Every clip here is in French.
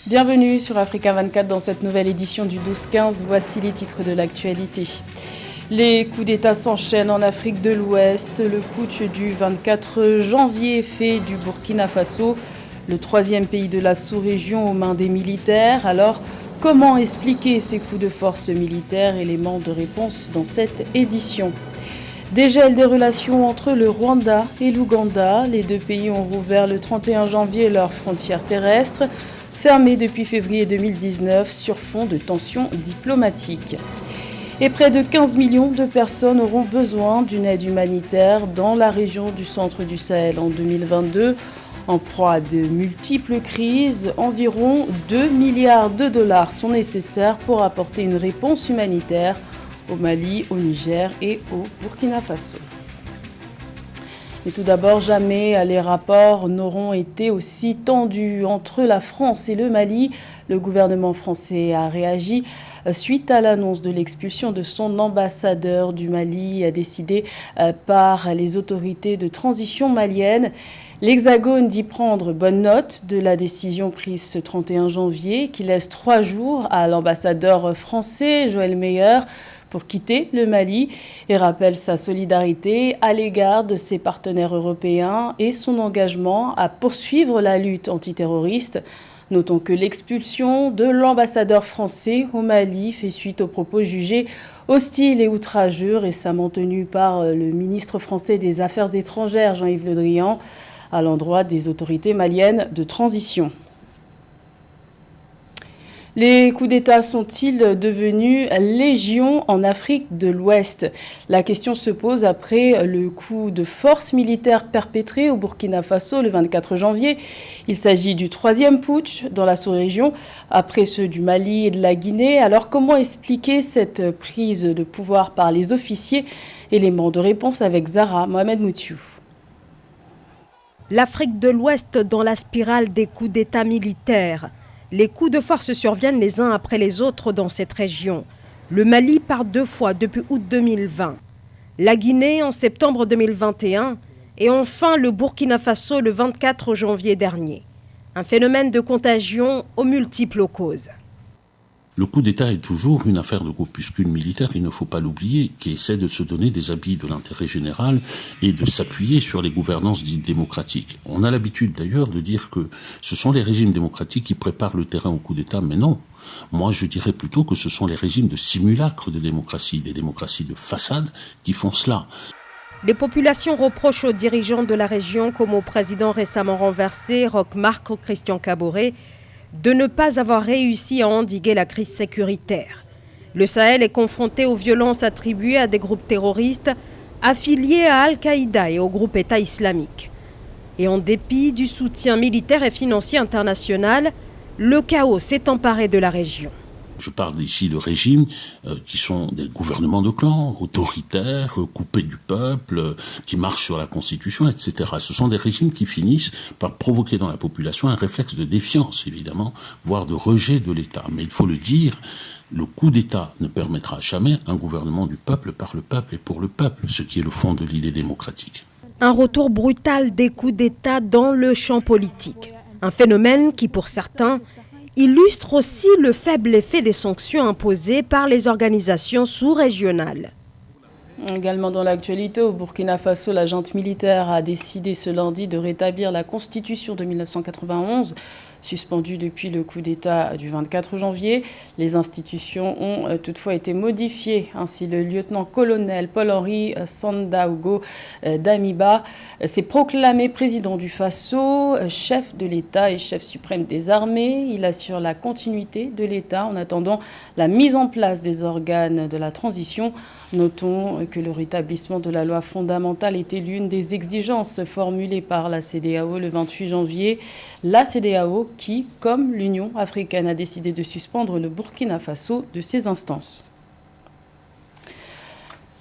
Bienvenue sur Africa 24 dans cette nouvelle édition du 12-15. Voici les titres de l'actualité. Les coups d'État s'enchaînent en Afrique de l'Ouest. Le putsch du 24 janvier fait du Burkina Faso le troisième pays de la sous-région aux mains des militaires. Alors, comment expliquer ces coups de force militaires? Élément de réponse dans cette édition. Dégel des relations entre le Rwanda et l'Ouganda. Les deux pays ont rouvert le 31 janvier leurs frontières terrestres, fermées depuis février 2019 sur fond de tensions diplomatiques. Et près de 15 millions de personnes auront besoin d'une aide humanitaire dans la région du centre du Sahel en 2022. En proie à de multiples crises, environ 2 milliards de dollars sont nécessaires pour apporter une réponse humanitaire au Mali, au Niger et au Burkina Faso. Mais tout d'abord, jamais les rapports n'auront été aussi tendus entre la France et le Mali. Le gouvernement français a réagi suite à l'annonce de l'expulsion de son ambassadeur du Mali, décidée par les autorités de transition maliennes. L'Hexagone dit prendre bonne note de la décision prise ce 31 janvier, qui laisse 3 jours à l'ambassadeur français, Joël Meyer, pour quitter le Mali et rappelle sa solidarité à l'égard de ses partenaires européens et son engagement à poursuivre la lutte antiterroriste. Notons que l'expulsion de l'ambassadeur français au Mali fait suite aux propos jugés hostiles et outrageux récemment tenus par le ministre français des Affaires étrangères, Jean-Yves Le Drian, à l'endroit des autorités maliennes de transition. Les coups d'État sont-ils devenus légion en Afrique de l'Ouest? La question se pose après le coup de force militaire perpétré au Burkina Faso le 24 janvier. Il s'agit du troisième putsch dans la sous-région, après ceux du Mali et de la Guinée. Alors comment expliquer cette prise de pouvoir par les officiers? Élément de réponse avec Zahra Mohamed Moutiou. L'Afrique de l'Ouest dans la spirale des coups d'État militaires. Les coups de force surviennent les uns après les autres dans cette région. Le Mali par 2 fois depuis août 2020, la Guinée en septembre 2021 et enfin le Burkina Faso le 24 janvier dernier. Un phénomène de contagion aux multiples causes. Le coup d'État est toujours une affaire de groupuscules militaires, il ne faut pas l'oublier, qui essaient de se donner des habits de l'intérêt général et de s'appuyer sur les gouvernances dites démocratiques. On a l'habitude d'ailleurs de dire que ce sont les régimes démocratiques qui préparent le terrain au coup d'État, mais non. Moi, je dirais plutôt que ce sont les régimes de simulacre de démocratie, des démocraties de façade qui font cela. Les populations reprochent aux dirigeants de la région, comme au président récemment renversé, Roch-Marc Christian Kaboré, de ne pas avoir réussi à endiguer la crise sécuritaire. Le Sahel est confronté aux violences attribuées à des groupes terroristes affiliés à Al-Qaïda et au groupe État islamique. Et en dépit du soutien militaire et financier international, le chaos s'est emparé de la région. Je parle ici de régimes qui sont des gouvernements de clans, autoritaires, coupés du peuple, qui marchent sur la Constitution, etc. Ce sont des régimes qui finissent par provoquer dans la population un réflexe de défiance, évidemment, voire de rejet de l'État. Mais il faut le dire, le coup d'État ne permettra jamais un gouvernement du peuple par le peuple et pour le peuple, ce qui est le fond de l'idée démocratique. Un retour brutal des coups d'État dans le champ politique. Un phénomène qui, pour certains, illustre aussi le faible effet des sanctions imposées par les organisations sous-régionales. Également dans l'actualité, au Burkina Faso, la junte militaire a décidé ce lundi de rétablir la constitution de 1991, suspendue depuis le coup d'État du 24 janvier. Les institutions ont toutefois été modifiées. Ainsi, le lieutenant-colonel Paul-Henri Sandaogo Damiba s'est proclamé président du Faso, chef de l'État et chef suprême des armées. Il assure la continuité de l'État en attendant la mise en place des organes de la transition. Notons que le rétablissement de la loi fondamentale était l'une des exigences formulées par la CEDEAO le 28 janvier. La CEDEAO qui, comme l'Union africaine, a décidé de suspendre le Burkina Faso de ses instances.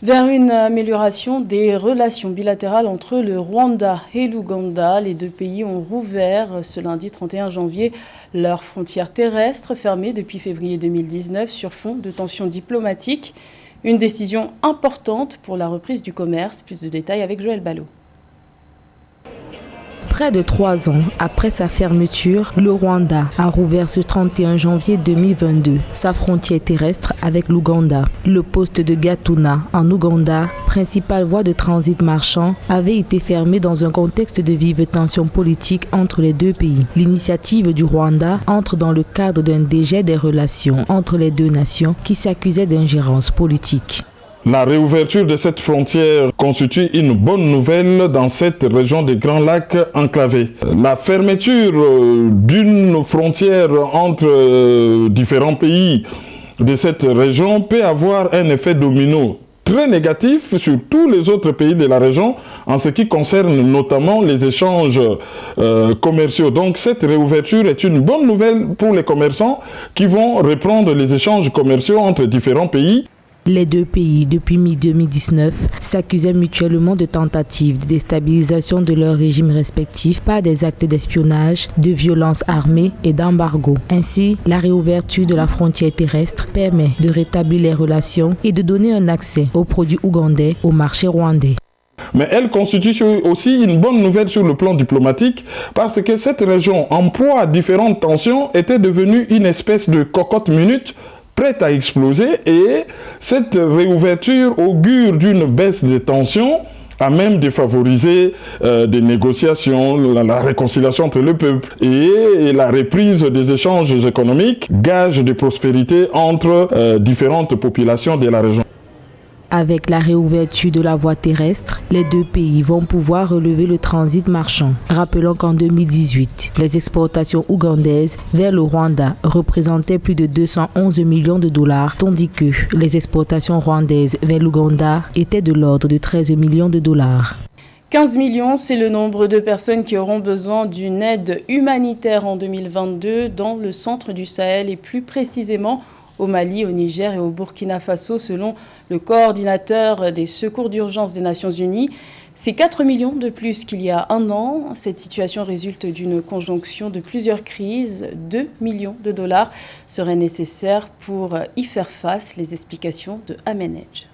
Vers une amélioration des relations bilatérales entre le Rwanda et l'Ouganda, les deux pays ont rouvert ce lundi 31 janvier leurs frontières terrestres fermées depuis février 2019 sur fond de tensions diplomatiques. Une décision importante pour la reprise du commerce. Plus de détails avec Joël Ballot. Près de 3 ans après sa fermeture, le Rwanda a rouvert ce 31 janvier 2022 sa frontière terrestre avec l'Ouganda. Le poste de Gatuna en Ouganda, principale voie de transit marchand, avait été fermé dans un contexte de vive tension politique entre les deux pays. L'initiative du Rwanda entre dans le cadre d'un dégel des relations entre les deux nations qui s'accusaient d'ingérence politique. La réouverture de cette frontière constitue une bonne nouvelle dans cette région des Grands Lacs enclavés. La fermeture d'une frontière entre différents pays de cette région peut avoir un effet domino très négatif sur tous les autres pays de la région en ce qui concerne notamment les échanges commerciaux. Donc cette réouverture est une bonne nouvelle pour les commerçants qui vont reprendre les échanges commerciaux entre différents pays. Les deux pays, depuis mi-2019, s'accusaient mutuellement de tentatives de déstabilisation de leurs régimes respectifs par des actes d'espionnage, de violence armée et d'embargo. Ainsi, la réouverture de la frontière terrestre permet de rétablir les relations et de donner un accès aux produits ougandais au marché rwandais. Mais elle constitue aussi une bonne nouvelle sur le plan diplomatique parce que cette région, en proie à différentes tensions, était devenue une espèce de cocotte minute prête à exploser, et cette réouverture augure d'une baisse des tensions à même de favoriser des négociations, la réconciliation entre le peuple et la reprise des échanges économiques, gage de prospérité entre différentes populations de la région. Avec la réouverture de la voie terrestre, les deux pays vont pouvoir relever le transit marchand. Rappelons qu'en 2018, les exportations ougandaises vers le Rwanda représentaient plus de 211 millions de dollars, tandis que les exportations rwandaises vers l'Ouganda étaient de l'ordre de 13 millions de dollars. 15 millions, c'est le nombre de personnes qui auront besoin d'une aide humanitaire en 2022 dans le centre du Sahel et plus précisément au Mali, au Niger et au Burkina Faso, selon le coordinateur des secours d'urgence des Nations Unies. C'est 4 millions de plus qu'il y a un an. Cette situation résulte d'une conjonction de plusieurs crises. 2 millions de dollars seraient nécessaires pour y faire face. Les explications de Amenej.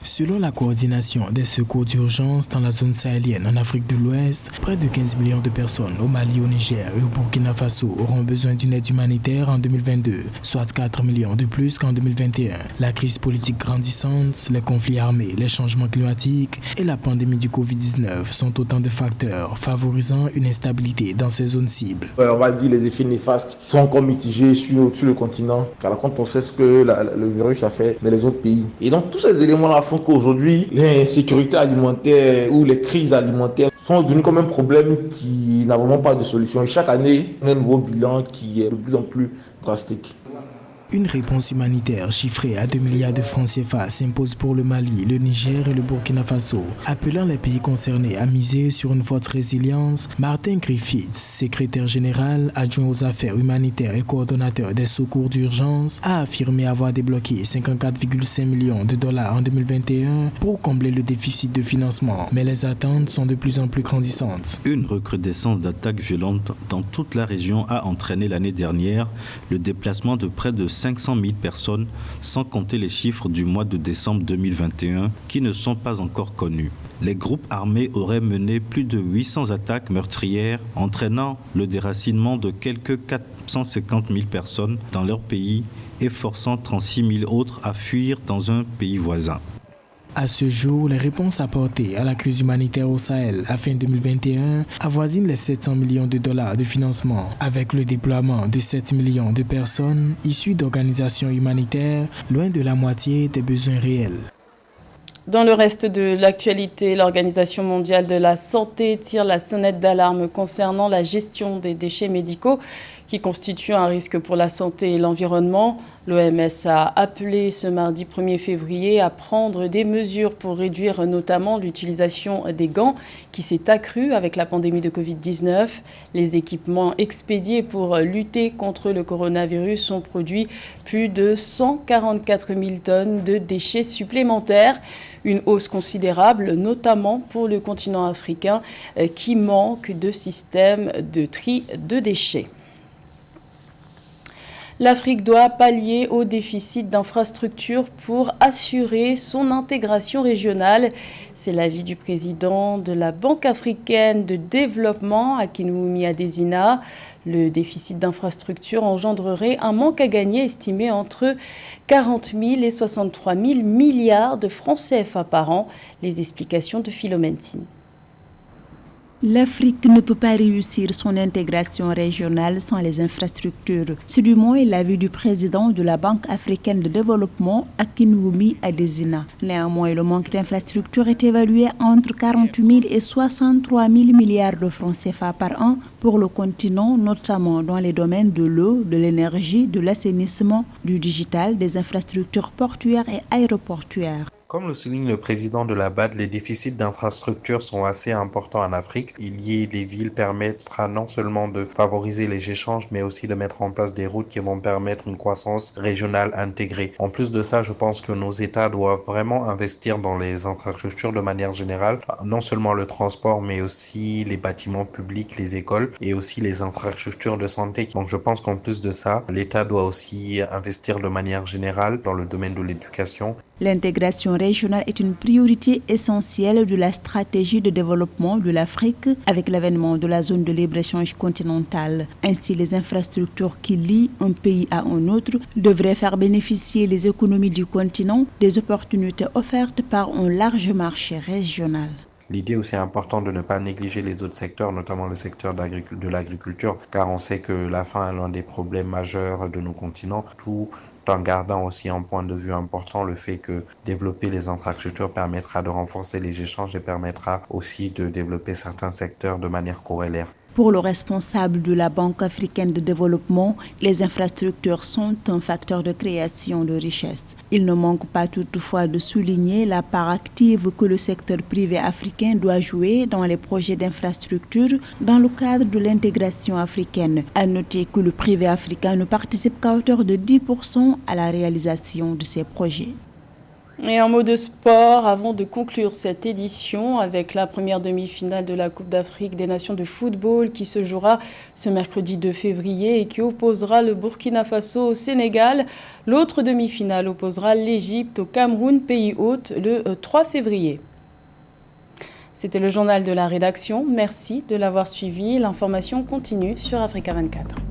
Selon la coordination des secours d'urgence dans la zone sahélienne en Afrique de l'Ouest, près de 15 millions de personnes au Mali, au Niger et au Burkina Faso auront besoin d'une aide humanitaire en 2022, soit 4 millions de plus qu'en 2021. La crise politique grandissante, les conflits armés, les changements climatiques et la pandémie du Covid-19 sont autant de facteurs favorisant une instabilité dans ces zones cibles. On va dire les effets néfastes sont encore mitigés sur le continent, car quand on sait ce que le virus a fait dans les autres pays. Et donc tous ces éléments-là font qu'aujourd'hui, l'insécurité alimentaire ou les crises alimentaires sont devenues comme un problème qui n'a vraiment pas de solution. Et chaque année, on a un nouveau bilan qui est de plus en plus drastique. Une réponse humanitaire chiffrée à 2 milliards de francs CFA s'impose pour le Mali, le Niger et le Burkina Faso. Appelant les pays concernés à miser sur une forte résilience, Martin Griffiths, secrétaire général, adjoint aux affaires humanitaires et coordonnateur des secours d'urgence, a affirmé avoir débloqué 54,5 millions de dollars en 2021 pour combler le déficit de financement. Mais les attentes sont de plus en plus grandissantes. Une recrudescence d'attaques violentes dans toute la région a entraîné l'année dernière le déplacement de près de 500 000 personnes, sans compter les chiffres du mois de décembre 2021 qui ne sont pas encore connus. Les groupes armés auraient mené plus de 800 attaques meurtrières, entraînant le déracinement de quelques 450 000 personnes dans leur pays et forçant 36 000 autres à fuir dans un pays voisin. À ce jour, les réponses apportées à la crise humanitaire au Sahel à fin 2021 avoisinent les 700 millions de dollars de financement, avec le déploiement de 7 millions de personnes issues d'organisations humanitaires, loin de la moitié des besoins réels. Dans le reste de l'actualité, l'Organisation mondiale de la santé tire la sonnette d'alarme concernant la gestion des déchets médicaux qui constituent un risque pour la santé et l'environnement. L'OMS a appelé ce mardi 1er février à prendre des mesures pour réduire notamment l'utilisation des gants qui s'est accrue avec la pandémie de Covid-19. Les équipements expédiés pour lutter contre le coronavirus ont produit plus de 144 000 tonnes de déchets supplémentaires. Une hausse considérable, notamment pour le continent africain qui manque de système de tri de déchets. L'Afrique doit pallier au déficit d'infrastructures pour assurer son intégration régionale. C'est l'avis du président de la Banque africaine de développement, Akinwumi Adesina. Le déficit d'infrastructures engendrerait un manque à gagner estimé entre 40 000 et 63 000 milliards de francs CFA par an. Les explications de Philomène Sine. L'Afrique ne peut pas réussir son intégration régionale sans les infrastructures. C'est du moins l'avis du président de la Banque africaine de développement, Akinwumi Adesina. Néanmoins, le manque d'infrastructures est évalué entre 48 000 et 63 000 milliards de francs CFA par an pour le continent, notamment dans les domaines de l'eau, de l'énergie, de l'assainissement, du digital, des infrastructures portuaires et aéroportuaires. Comme le souligne le président de la BAD, les déficits d'infrastructures sont assez importants en Afrique. Lier les villes permettra non seulement de favoriser les échanges, mais aussi de mettre en place des routes qui vont permettre une croissance régionale intégrée. En plus de ça, je pense que nos États doivent vraiment investir dans les infrastructures de manière générale, non seulement le transport, mais aussi les bâtiments publics, les écoles et aussi les infrastructures de santé. Donc je pense qu'en plus de ça, l'État doit aussi investir de manière générale dans le domaine de l'éducation. L'intégration régionale est une priorité essentielle de la stratégie de développement de l'Afrique avec l'avènement de la zone de libre-échange continentale. Ainsi, les infrastructures qui lient un pays à un autre devraient faire bénéficier les économies du continent des opportunités offertes par un large marché régional. L'idée aussi importante de ne pas négliger les autres secteurs, notamment le secteur de l'agriculture, car on sait que la faim est l'un des problèmes majeurs de nos continents, tout en gardant aussi un point de vue important le fait que développer les infrastructures permettra de renforcer les échanges et permettra aussi de développer certains secteurs de manière corrélaire. Pour le responsable de la Banque africaine de développement, les infrastructures sont un facteur de création de richesse. Il ne manque pas toutefois de souligner la part active que le secteur privé africain doit jouer dans les projets d'infrastructures dans le cadre de l'intégration africaine. À noter que le privé africain ne participe qu'à hauteur de 10% à la réalisation de ces projets. Et un mot de sport avant de conclure cette édition avec la première demi-finale de la Coupe d'Afrique des Nations de football qui se jouera ce mercredi 2 février et qui opposera le Burkina Faso au Sénégal. L'autre demi-finale opposera l'Égypte au Cameroun, pays hôte, le 3 février. C'était le journal de la rédaction. Merci de l'avoir suivi. L'information continue sur Africa 24.